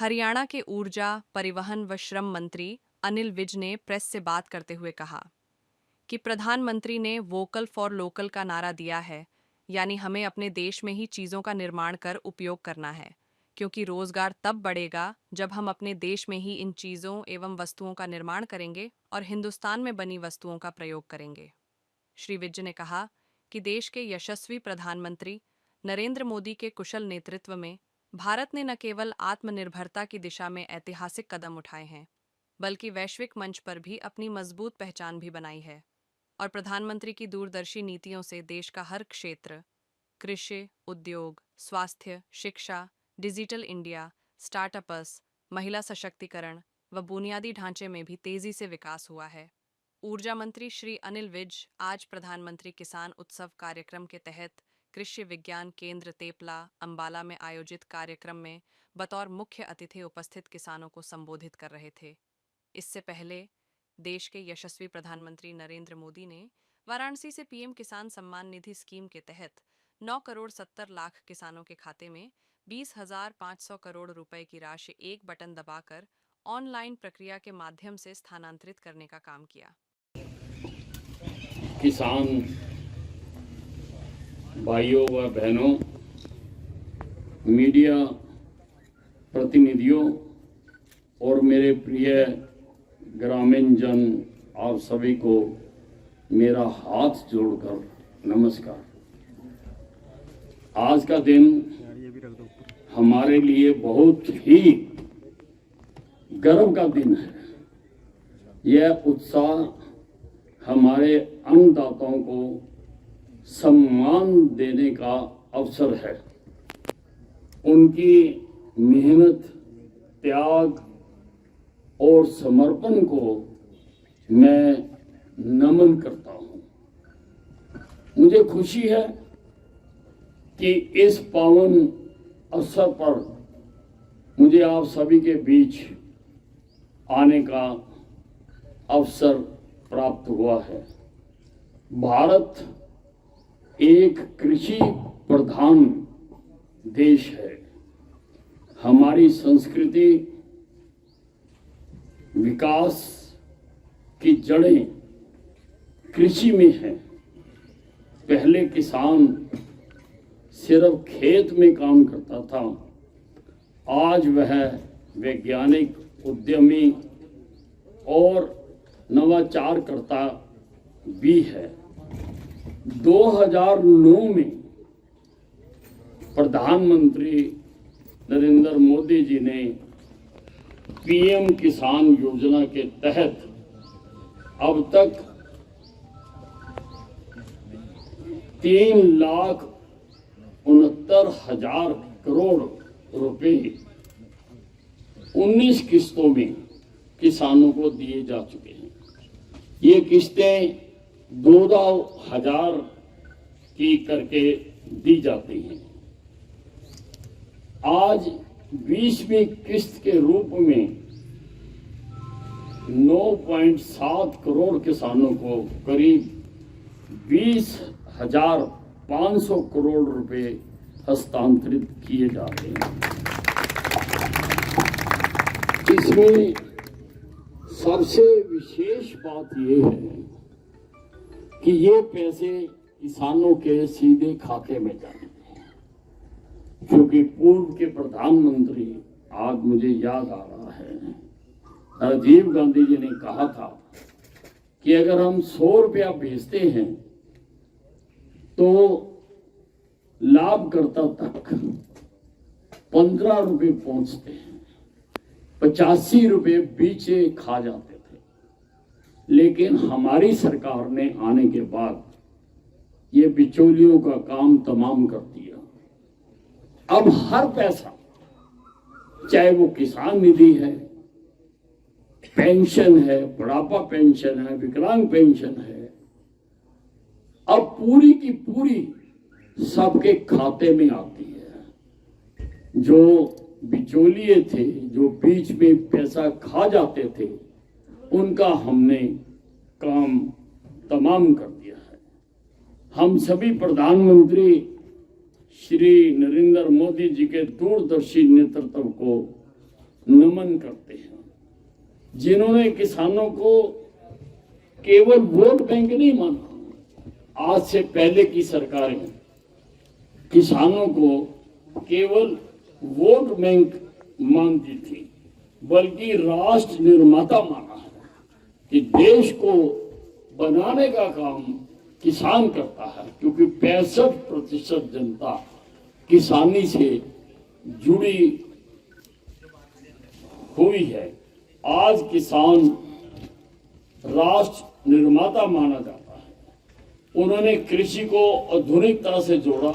हरियाणा के ऊर्जा, परिवहन व श्रम मंत्री अनिल विज ने प्रेस से बात करते हुए कहा कि प्रधानमंत्री ने वोकल फॉर लोकल का नारा दिया है, यानी हमें अपने देश में ही चीज़ों का निर्माण कर उपयोग करना है, क्योंकि रोजगार तब बढ़ेगा जब हम अपने देश में ही इन चीज़ों एवं वस्तुओं का निर्माण करेंगे और हिंदुस्तान में बनी वस्तुओं का प्रयोग करेंगे। श्री विज ने कहा कि देश के यशस्वी प्रधानमंत्री नरेंद्र मोदी के कुशल नेतृत्व में भारत ने न केवल आत्मनिर्भरता की दिशा में ऐतिहासिक कदम उठाए हैं, बल्कि वैश्विक मंच पर भी अपनी मजबूत पहचान भी बनाई है। और प्रधानमंत्री की दूरदर्शी नीतियों से देश का हर क्षेत्र, कृषि, उद्योग, स्वास्थ्य, शिक्षा, डिजिटल इंडिया, स्टार्टअप्स, महिला सशक्तिकरण व बुनियादी ढांचे में भी तेजी से विकास हुआ है। ऊर्जा मंत्री श्री अनिल विज आज प्रधानमंत्री किसान उत्सव कार्यक्रम के तहत कृषि विज्ञान केंद्र तेपला, अंबाला में आयोजित कार्यक्रम में बतौर मुख्य अतिथि उपस्थित किसानों को संबोधित कर रहे थे। इससे पहले देश के यशस्वी प्रधानमंत्री नरेंद्र मोदी ने वाराणसी से पीएम किसान सम्मान निधि स्कीम के तहत 9 करोड़ 70 लाख किसानों के खाते में 20,500 करोड़ रुपए की राशि एक बटन दबाकर ऑनलाइन प्रक्रिया के माध्यम से स्थानांतरित करने का काम किया। किसान भाइयों व बहनों, मीडिया प्रतिनिधियों और मेरे प्रिय ग्रामीण जन, आप सभी को मेरा हाथ जोड़कर नमस्कार। आज का दिन हमारे लिए बहुत ही गर्व का दिन है। यह उत्साह हमारे अन्नदाताओं को सम्मान देने का अवसर है। उनकी मेहनत, त्याग और समर्पण को मैं नमन करता हूं। मुझे खुशी है कि इस पावन अवसर पर मुझे आप सभी के बीच आने का अवसर प्राप्त हुआ है। भारत एक कृषि प्रधान देश है। हमारी संस्कृति, विकास की जड़ें कृषि में हैं। पहले किसान सिर्फ खेत में काम करता था, आज वह वैज्ञानिक, उद्यमी और नवाचारकर्ता भी है। 2009 में प्रधानमंत्री नरेंद्र मोदी जी ने पीएम किसान योजना के तहत अब तक 3,69,000 करोड़ रुपए 19 किस्तों में किसानों को दिए जा चुके हैं। ये किस्तें 2,000 की करके दी जाती हैं। आज 20वीं किस्त के रूप में 9.7 करोड़ किसानों को करीब 20,500 करोड़ रुपए हस्तांतरित किए जाते हैं। इसमें सबसे विशेष बात यह है कि ये पैसे किसानों के सीधे खाते में जाएंगे, क्योंकि पूर्व के प्रधानमंत्री, आज मुझे याद आ रहा है, राजीव गांधी जी ने कहा था कि अगर हम 100 रुपया भेजते हैं तो लाभकर्ता तक 15 रुपए पहुंचते हैं, 85 रुपए बीचे खा जाते थे। लेकिन हमारी सरकार ने आने के बाद ये बिचौलियों का काम तमाम कर दिया। अब हर पैसा, चाहे वो किसान निधि है, पेंशन है, बुढ़ापा पेंशन है, विकलांग पेंशन है, अब पूरी की पूरी सबके खाते में आती है। जो बिचौलिए थे, जो बीच में पैसा खा जाते थे, उनका हमने काम तमाम कर दिया है। हम सभी प्रधानमंत्री श्री नरेंद्र मोदी जी के दूरदर्शी नेतृत्व को नमन करते हैं, जिन्होंने किसानों को केवल वोट बैंक नहीं माना। आज से पहले की सरकारें किसानों को केवल वोट बैंक मानती थी, बल्कि राष्ट्र निर्माता माना है कि देश को बनाने का काम किसान करता है, क्योंकि 65% जनता किसानी से जुड़ी हुई है। आज किसान राष्ट्र निर्माता माना जाता है। उन्होंने कृषि को आधुनिकता से जोड़ा,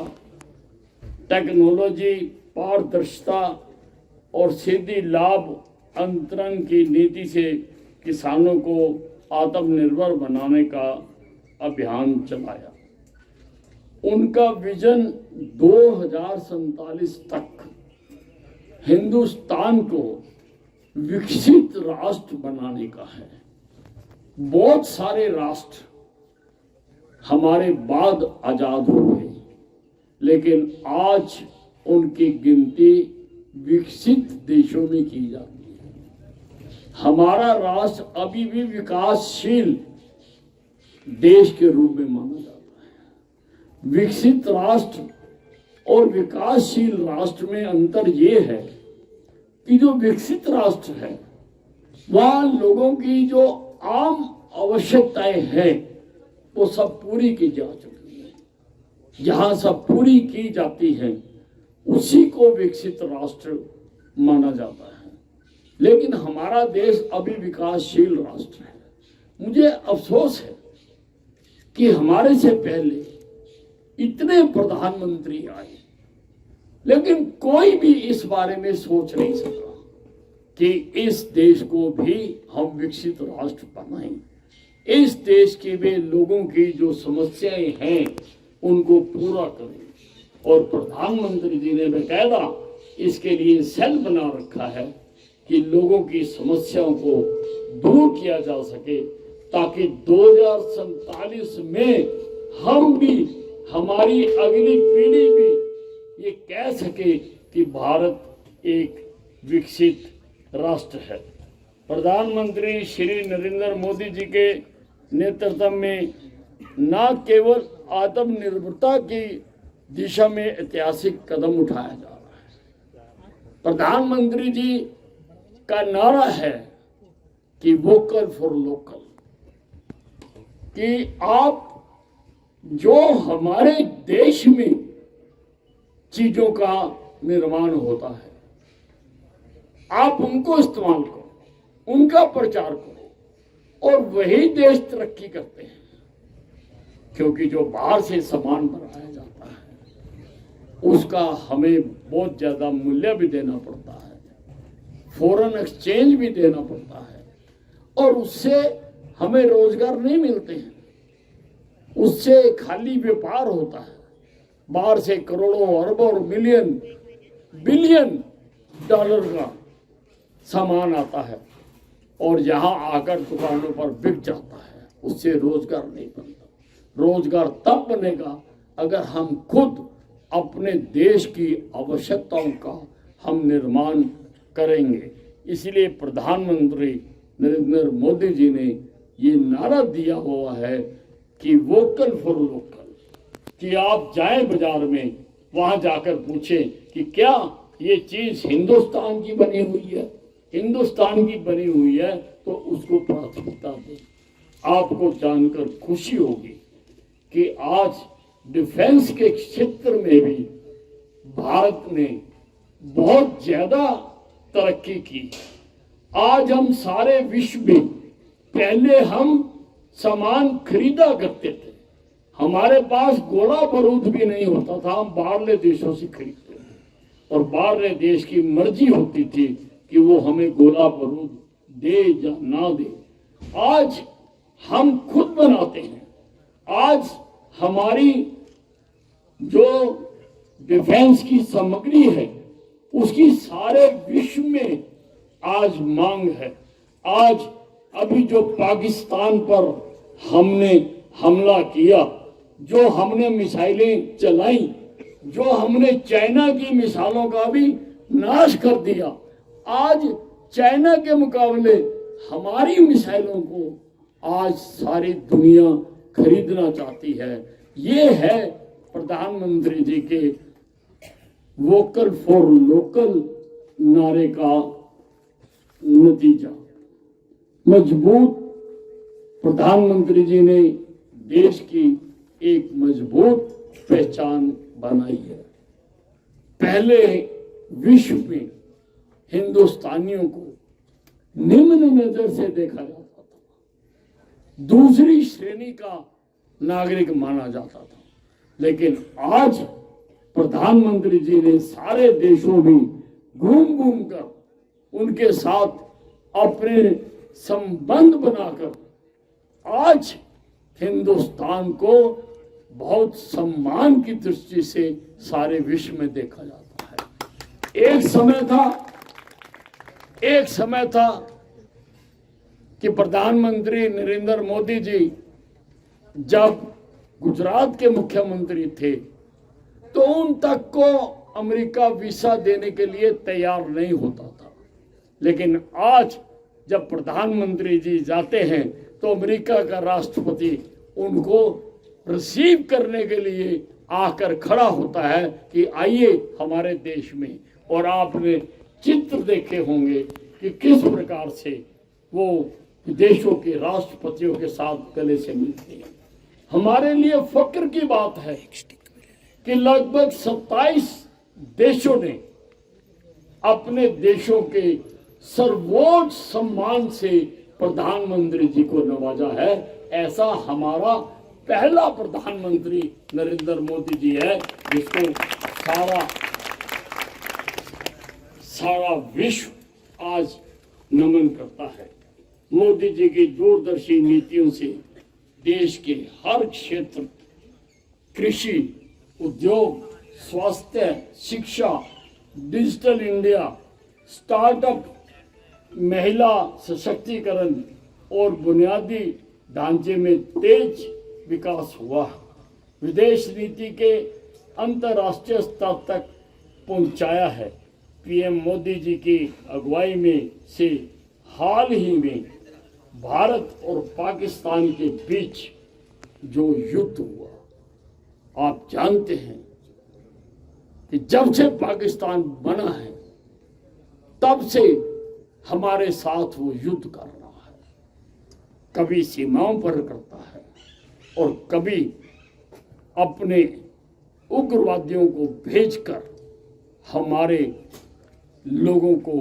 टेक्नोलॉजी, पारदर्शिता और सीधी लाभ अंतरण की नीति से किसानों को आत्मनिर्भर बनाने का अभियान चलाया। उनका विजन 2047 तक हिंदुस्तान को विकसित राष्ट्र बनाने का है। बहुत सारे राष्ट्र हमारे बाद आजाद हुए, लेकिन आज उनकी गिनती विकसित देशों में की जाती है। हमारा राष्ट्र अभी भी विकासशील देश के रूप में माना जाता है। विकसित राष्ट्र और विकासशील राष्ट्र में अंतर यह है कि जो विकसित राष्ट्र है वहां लोगों की जो आम आवश्यकताएं हैं वो सब पूरी की जा चुकी है। जहां सब पूरी की जाती है उसी को विकसित राष्ट्र माना जाता है। लेकिन हमारा देश अभी विकासशील राष्ट्र है। मुझे अफसोस है कि हमारे से पहले इतने प्रधानमंत्री आए, लेकिन कोई भी इस बारे में सोच नहीं सका कि इस देश को भी हम विकसित राष्ट्र बनाएं। इस देश के वे लोगों की जो समस्याएं हैं उनको पूरा करें। और प्रधानमंत्री जी ने बकायदा इसके लिए सेल बना रखा है कि लोगों की समस्याओं को दूर किया जा सके, ताकि 2047 में हम भी, हमारी अगली पीढ़ी भी ये कह सके कि भारत एक विकसित राष्ट्र है। प्रधानमंत्री श्री नरेंद्र मोदी जी के नेतृत्व में न केवल आत्मनिर्भरता की दिशा में ऐतिहासिक कदम उठाया जा रहा है। प्रधानमंत्री जी का नारा है कि वोकल फॉर लोकल, कि आप जो हमारे देश में चीजों का निर्माण होता है आप उनको इस्तेमाल करो, उनका प्रचार करो, और वही देश तरक्की करते हैं। क्योंकि जो बाहर से सामान बनाया जाता है उसका हमें बहुत ज्यादा मूल्य भी देना पड़ता है, फॉरेन एक्सचेंज भी देना पड़ता है, और उससे हमें रोजगार नहीं मिलते हैं, उससे खाली व्यापार होता है। बाहर से करोड़ों, अरबों और बिलियन डॉलर का सामान आता है और यहाँ आकर दुकानों पर बिक जाता है, उससे रोजगार नहीं बनता। रोजगार तब बनेगा अगर हम खुद अपने देश की आवश्यकताओं का हम निर्माण करेंगे। इसलिए प्रधानमंत्री नरेंद्र मोदी जी ने ये नारा दिया हुआ है कि वोकल फॉर लोकल, कि आप जाएं बाजार में, वहां जाकर पूछें कि क्या ये चीज हिंदुस्तान की बनी हुई है, हिंदुस्तान की बनी हुई है तो उसको प्राथमिकता दें। आपको जानकर खुशी होगी कि आज डिफेंस के क्षेत्र में भी भारत ने बहुत ज्यादा तरक्की की। आज हम सारे विश्व में, पहले हम सामान खरीदा करते थे, हमारे पास गोला बारूद भी नहीं होता था, हम बाहरले देशों से खरीदते थे और बाहरले देश की मर्जी होती थी कि वो हमें गोला बारूद दे या ना दे। आज हम खुद बनाते हैं। आज हमारी जो डिफेंस की सामग्री है उसकी सारे विश्व में आज मांग है। आज अभी जो पाकिस्तान पर हमने हमला किया, जो हमने मिसाइलें चलाई, जो हमने चाइना की मिसाइलों का भी नाश कर दिया, आज चाइना के मुकाबले हमारी मिसाइलों को आज सारी दुनिया खरीदना चाहती है। ये है प्रधानमंत्री जी के वोकल फॉर लोकल नारे का नतीजा। मजबूत प्रधानमंत्री जी ने देश की एक मजबूत पहचान बनाई है। पहले विश्व में हिंदुस्तानियों को निम्न नजर से देखा जाता था, दूसरी श्रेणी का नागरिक माना जाता था, लेकिन आज प्रधानमंत्री जी ने सारे देशों में घूम घूम कर उनके साथ अपने संबंध बनाकर आज हिंदुस्तान को बहुत सम्मान की दृष्टि से सारे विश्व में देखा जाता है। एक समय था कि प्रधानमंत्री नरेंद्र मोदी जी जब गुजरात के मुख्यमंत्री थे तो उन तक को अमेरिका वीसा देने के लिए तैयार नहीं होता था, लेकिन आज जब प्रधानमंत्री जी जाते हैं तो अमेरिका का राष्ट्रपति उनको रिसीव करने के लिए आकर खड़ा होता है कि आइए हमारे देश में। और आपने चित्र देखे होंगे कि किस प्रकार से वो देशों के राष्ट्रपतियों के साथ गले से मिलते हैं। हमारे लिए फक्र की बात है कि लगभग 27 देशों ने अपने देशों के सर्वोच्च सम्मान से प्रधानमंत्री जी को नवाजा है। ऐसा हमारा पहला प्रधानमंत्री नरेंद्र मोदी जी है जिसको सारा विश्व आज नमन करता है। मोदी जी की दूरदर्शी नीतियों से देश के हर क्षेत्र, कृषि, उद्योग, स्वास्थ्य, शिक्षा, डिजिटल इंडिया, स्टार्टअप, महिला सशक्तिकरण और बुनियादी ढांचे में तेज विकास हुआ। विदेश नीति के अंतर्राष्ट्रीय स्तर तक पहुंचाया है। पीएम मोदी जी की अगुवाई में से हाल ही में भारत और पाकिस्तान के बीच जो युद्ध हुआ, आप जानते हैं कि जब से पाकिस्तान बना है तब से हमारे साथ वो युद्ध कर रहा है। कभी सीमाओं पर करता है और कभी अपने उग्रवादियों को भेजकर हमारे लोगों को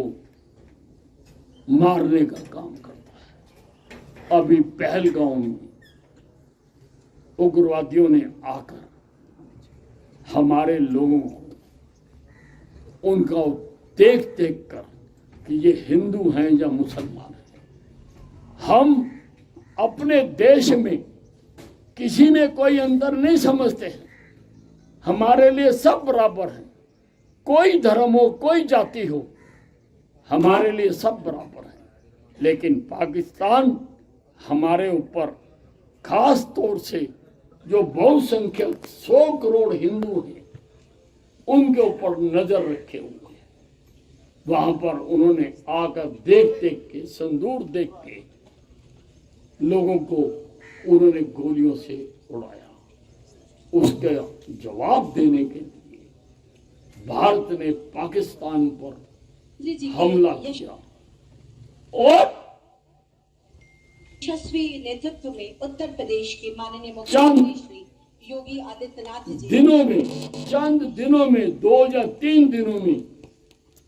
मारने का काम करता है। अभी पहलगांव में उग्रवादियों ने आकर हमारे लोगों को उनका देख देख कर कि ये हिंदू हैं या मुसलमान हैं, हम अपने देश में किसी में कोई अंतर नहीं समझते हैं। हमारे लिए सब बराबर हैं, कोई धर्म हो, कोई जाति हो, हमारे लिए सब बराबर हैं। लेकिन पाकिस्तान हमारे ऊपर खास तौर से जो बहुसंख्यक 100 करोड़ हिंदू हैं उनके ऊपर नजर रखे हुए हैं। वहां पर उन्होंने आकर देख देख के, संदूर देख के लोगों को उन्होंने गोलियों से उड़ाया। उसका जवाब देने के लिए भारत ने पाकिस्तान पर हमला किया और यशस्वी नेतृत्व में उत्तर प्रदेश के माननीय मुख्यमंत्री श्री योगी आदित्यनाथ जी चंद दिनों में 2 या 3 दिनों में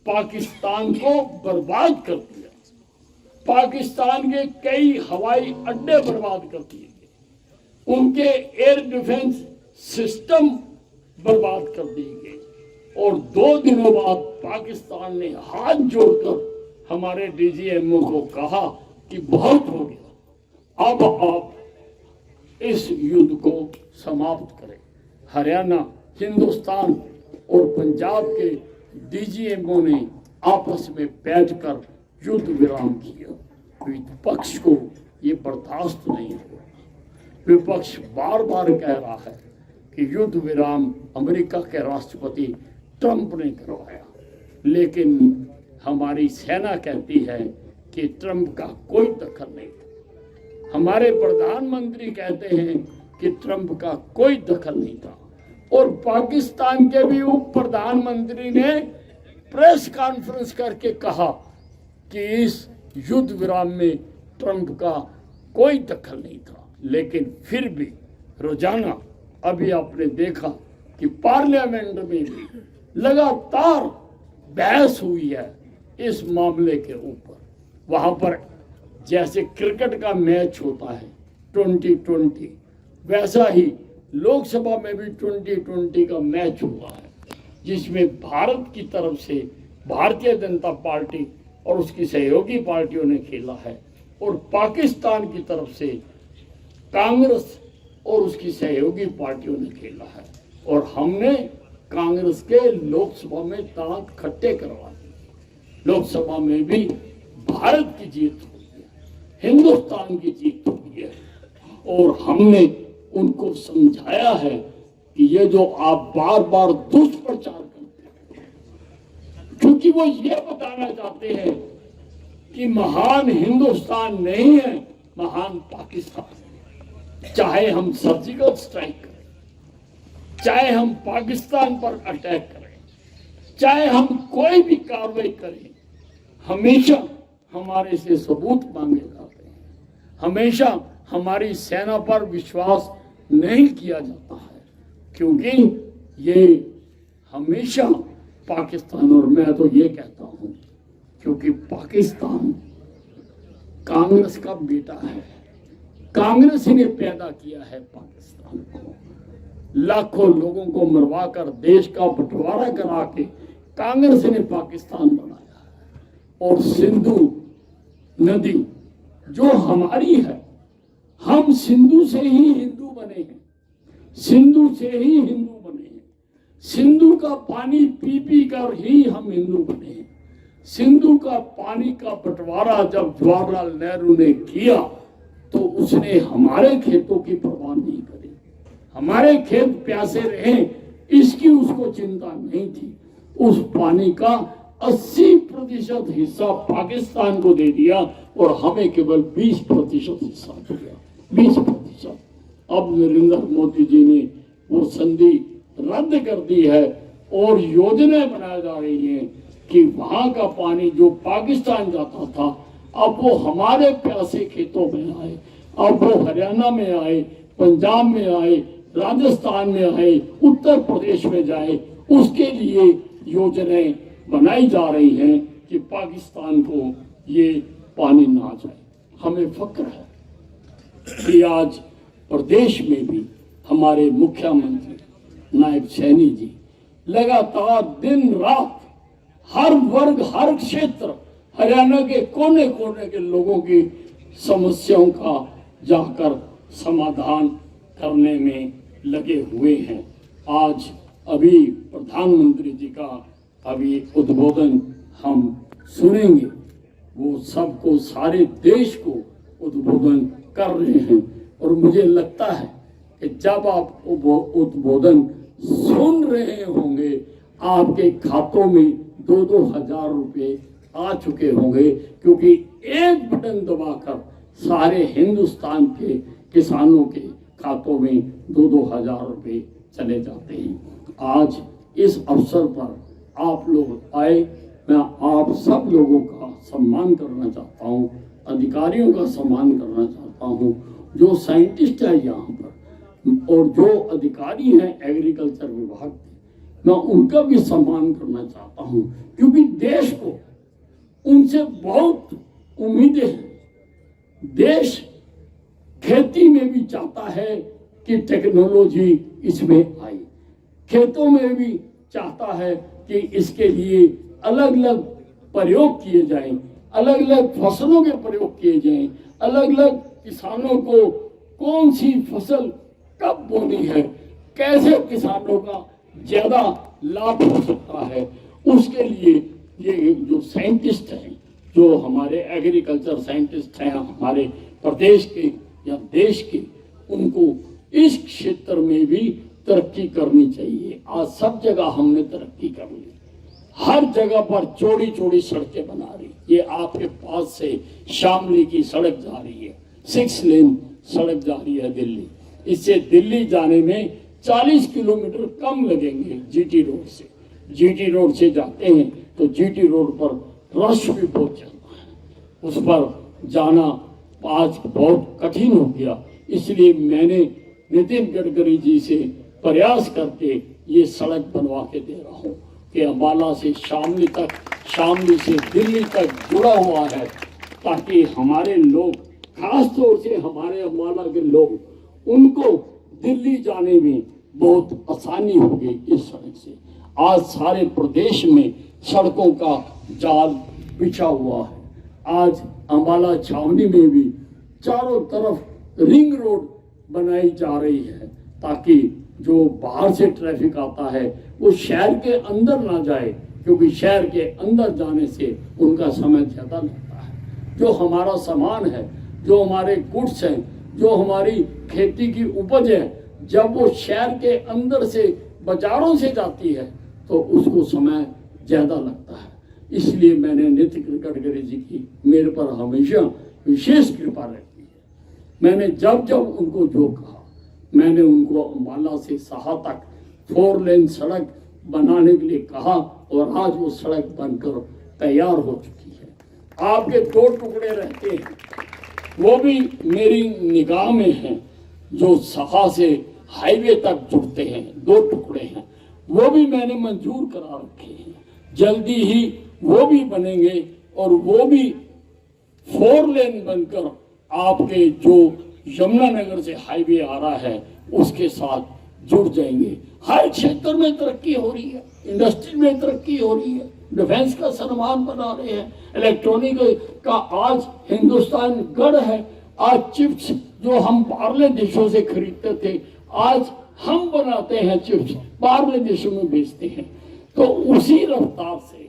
पाकिस्तान को बर्बाद कर दिया। पाकिस्तान के कई हवाई अड्डे बर्बाद कर दिए गए, उनके एयर डिफेंस सिस्टम बर्बाद कर दिए गए और 2 दिनों बाद पाकिस्तान ने हाथ जोड़कर हमारे डीजीएमओ को कहा कि बहुत हो गया, अब आप इस युद्ध को समाप्त करें। हरियाणा, हिंदुस्तान और पंजाब के डीजीएमओ ने आपस में बैठकर युद्ध विराम किया। विपक्ष को ये बर्दाश्त नहीं हो रहा। विपक्ष बार बार कह रहा है कि युद्ध विराम अमेरिका के राष्ट्रपति ट्रंप ने करवाया, लेकिन हमारी सेना कहती है कि ट्रंप का कोई दखल नहीं था। हमारे प्रधानमंत्री कहते हैं कि ट्रंप का कोई दखल नहीं था। और पाकिस्तान के भी उप प्रधानमंत्री ने प्रेस कॉन्फ्रेंस करके कहा कि इस युद्ध विराम में ट्रंप का कोई दखल नहीं था। लेकिन फिर भी रोजाना अभी आपने देखा कि पार्लियामेंट में भी लगातार बहस हुई है इस मामले के ऊपर। वहां पर जैसे क्रिकेट का मैच होता है 2020, वैसा ही लोकसभा में भी 2020 का मैच हुआ है, जिसमें भारत की तरफ से भारतीय जनता पार्टी और उसकी सहयोगी पार्टियों ने खेला है और पाकिस्तान की तरफ से कांग्रेस और उसकी सहयोगी पार्टियों ने खेला है। और हमने कांग्रेस के लोकसभा में दांत खट्टे करवा दिए। लोकसभा में भी भारत की जीत हुई है, हिंदुस्तान की जीत हुई है। और हमने उनको समझाया है कि ये जो आप बार बार दुष्प्रचार करते हैं, क्योंकि वो ये बताना चाहते हैं कि महान हिंदुस्तान नहीं है, महान पाकिस्तान है। चाहे हम सर्जिकल स्ट्राइक करें, चाहे हम पाकिस्तान पर अटैक करें, चाहे हम कोई भी कार्रवाई करें, हमेशा हमारे से सबूत मांगे जाते हैं। हमेशा हमारी सेना पर विश्वास नहीं किया जाता है, क्योंकि ये हमेशा पाकिस्तान, और मैं तो ये कहता हूं क्योंकि पाकिस्तान कांग्रेस का बेटा है। कांग्रेस ने पैदा किया है पाकिस्तान को। लाखों लोगों को मरवा कर देश का बंटवारा करा के कांग्रेस ने पाकिस्तान बनाया है। और सिंधु नदी जो हमारी है, हम सिंधु से ही हिंदू बने हैं, सिंधु से ही हिंदू बने हैं। सिंधु का पानी पी पी कर ही हम हिंदू बने हैं। सिंधु का पानी का बंटवारा जब जवाहरलाल नेहरू ने किया तो उसने हमारे खेतों की परवाह नहीं करी। हमारे खेत प्यासे रहे इसकी उसको चिंता नहीं थी। उस पानी का 80% हिस्सा पाकिस्तान को दे दिया और हमें केवल 20% हिस्सा दिया। 20%। अब नरेंद्र मोदी जी ने वो संधि रद्द कर दी है और योजनाएं बनाई जा रही हैं कि वहां का पानी जो पाकिस्तान जाता था अब वो हमारे प्यासे खेतों में आए, अब वो हरियाणा में आए, पंजाब में आए, राजस्थान में आए, उत्तर प्रदेश में जाए। उसके लिए योजनाएं बनाई जा रही हैं कि पाकिस्तान को ये पानी ना जाए। हमें फक्र है कि आज प्रदेश में भी हमारे मुख्यमंत्री नायब सैनी जी लगातार दिन रात हर वर्ग, हर क्षेत्र, हरियाणा के कोने कोने के लोगों की समस्याओं का जाकर समाधान करने में लगे हुए हैं। आज अभी प्रधानमंत्री जी का अभी उद्बोधन हम सुनेंगे। वो सबको, सारे देश को उद्बोधन कर रहे हैं और मुझे लगता है कि जब आप उद्बोधन सुन रहे होंगे आपके खातों में 2-2 हजार रुपए आ चुके होंगे, क्योंकि एक बटन दबाकर सारे हिंदुस्तान के किसानों के खातों में 2-2 हजार रुपए चले जाते हैं। आज इस अवसर पर आप लोग आए, मैं आप सब लोगों का सम्मान करना चाहता हूँ, अधिकारियों का सम्मान करना चाहता हूँ, जो साइंटिस्ट है यहाँ पर और जो अधिकारी हैं एग्रीकल्चर विभाग के, मैं उनका भी सम्मान करना चाहता हूँ, क्योंकि देश को उनसे बहुत उम्मीदें हैं। देश खेती में भी चाहता है कि टेक्नोलॉजी इसमें आए, खेतों में भी चाहता है कि इसके लिए अलग अलग प्रयोग किए जाएं, अलग अलग फसलों के प्रयोग किए जाएं, अलग अलग किसानों को कौन सी फसल कब बोनी है, कैसे किसानों का ज्यादा लाभ हो सकता है, उसके लिए ये जो साइंटिस्ट हैं, जो हमारे एग्रीकल्चर साइंटिस्ट हैं हमारे प्रदेश के या देश के, उनको इस क्षेत्र में भी तरक्की करनी चाहिए। आज सब जगह हमने तरक्की कर ली, हर जगह पर चौड़ी चौड़ी सड़कें बना रही। ये आपके पास से शामली की सड़क जा रही है, 6 लेन सड़क जा रही है दिल्ली। इससे दिल्ली जाने में 40 किलोमीटर कम लगेंगे जीटी रोड से। जीटी रोड से जाते हैं तो जीटी रोड पर रश भी बहुत ज्यादा है, उस पर जाना आज बहुत कठिन हो गया। इसलिए मैंने नितिन गडकरी जी से प्रयास करके ये सड़क बनवा के दे रहा हूँ कि अम्बाला से शामली तक, शामली से दिल्ली तक जुड़ा हुआ है, ताकि हमारे लोग, खास तौर से हमारे अम्बाला के लोग, उनको दिल्ली जाने में बहुत आसानी होगी इस सड़क से। आज सारे प्रदेश में सड़कों का जाल बिछा हुआ है। आज अम्बाला छावनी में भी चारों तरफ रिंग रोड बनाई जा रही है, ताकि जो बाहर से ट्रैफिक आता है वो शहर के अंदर ना जाए, क्योंकि शहर के अंदर जाने से उनका समय ज्यादा लगता है। जो हमारा सामान है, जो हमारे गुड्स हैं, जो हमारी खेती की उपज है, जब वो शहर के अंदर से बाजारों से जाती है तो उसको समय ज्यादा लगता है। इसलिए मैंने नितिन गडकरी जी की मेरे पर हमेशा विशेष कृपा रहती है। मैंने जब जब उनको जो कहा, मैंने उनको अम्बाला से साहा तक 4 लेन सड़क बनाने के लिए कहा, और आज वो सड़क बनकर तैयार हो चुकी है। आपके 2 टुकड़े रहते हैं, वो भी मेरी निगाह में हैं, जो साहा से हाईवे तक जुड़ते हैं। 2 टुकड़े हैं, वो भी मैंने मंजूर करा रखे हैं। जल्दी ही वो भी बनेंगे और वो भी 4 लेन बनकर आपके जो यमुनानगर से हाईवे आ रहा है उसके साथ जुड़ जाएंगे। हर क्षेत्र में तरक्की हो रही है, इंडस्ट्री में तरक्की हो रही है, डिफेंस का सामान बना रहे हैं, इलेक्ट्रॉनिक का आज हिंदुस्तान गढ़ है। आज चिप्स जो हम बाहरले देशों से खरीदते थे, आज हम बनाते हैं चिप्स, बाहरले देशों में बेचते हैं। तो उसी रफ्तार से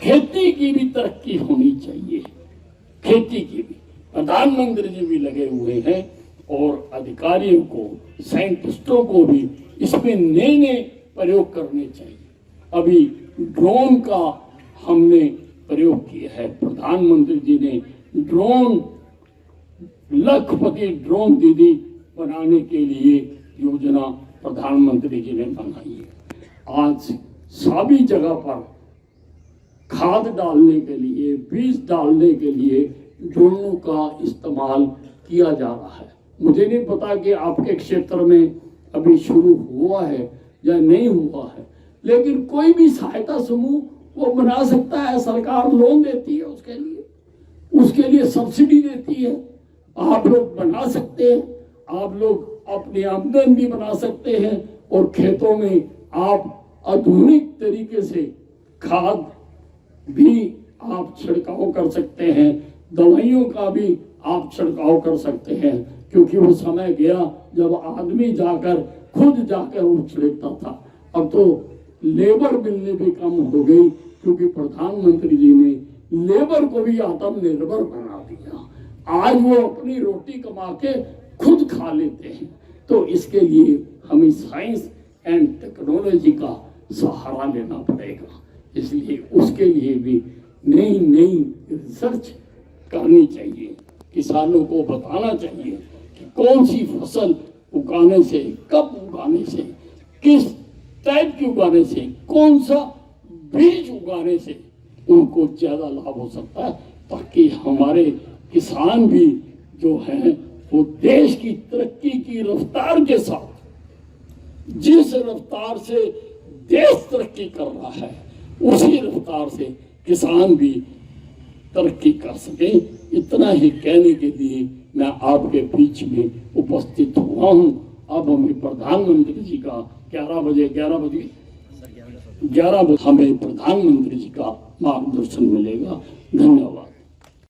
खेती की भी तरक्की होनी चाहिए। खेती की भी प्रधानमंत्री जी भी लगे हुए हैं, और अधिकारियों को, साइंटिस्टों को भी इसमें नए नए प्रयोग करने चाहिए। अभी ड्रोन का हमने प्रयोग किया है। प्रधानमंत्री जी ने ड्रोन, लखपति ड्रोन दीदी बनाने के लिए योजना प्रधानमंत्री जी ने बनाई है। आज सभी जगह पर खाद डालने के लिए, बीज डालने के लिए ड्रोनों का इस्तेमाल किया जा रहा है। मुझे नहीं पता कि आपके क्षेत्र में अभी शुरू हुआ है या नहीं हुआ है, लेकिन कोई भी सहायता समूह वो बना सकता है। सरकार लोन देती है उसके लिए सब्सिडी देती है। आप लोग बना सकते हैं, आप लोग अपनी आमदन भी बना सकते हैं, और खेतों में आप आधुनिक तरीके से खाद भी आप छिड़काव कर सकते हैं, दवाइयों का भी आप छिड़काव कर सकते हैं। क्योंकि वो समय गया जब आदमी खुद जाकर वो छिड़कता था। अब तो लेबर मिलने भी कम हो गई, क्योंकि प्रधानमंत्री जी ने लेबर को भी आत्मनिर्भर बना दिया। आज वो अपनी रोटी कमा के खुद खा लेते हैं। तो इसके लिए हमें साइंस एंड टेक्नोलॉजी का सहारा लेना पड़ेगा। इसलिए उसके लिए भी नई नई रिसर्च करनी चाहिए। किसानों को बताना चाहिए कि कौन सी फसल उगाने से, कब उगाने से, किस टाइप की उगाने से, कौन सा बीज उगाने से उनको ज्यादा लाभ हो सकता है, ताकि हमारे किसान भी जो हैं वो देश की तरक्की की रफ्तार के साथ, जिस रफ्तार से देश तरक्की कर रहा है उसी रफ्तार से किसान भी तरक्की कर सके। इतना ही कहने के लिए मैं आपके बीच में उपस्थित हुआ हूं। अब हमें प्रधानमंत्री जी का 11 बजे हमें प्रधानमंत्री जी का मार्गदर्शन मिलेगा। धन्यवाद।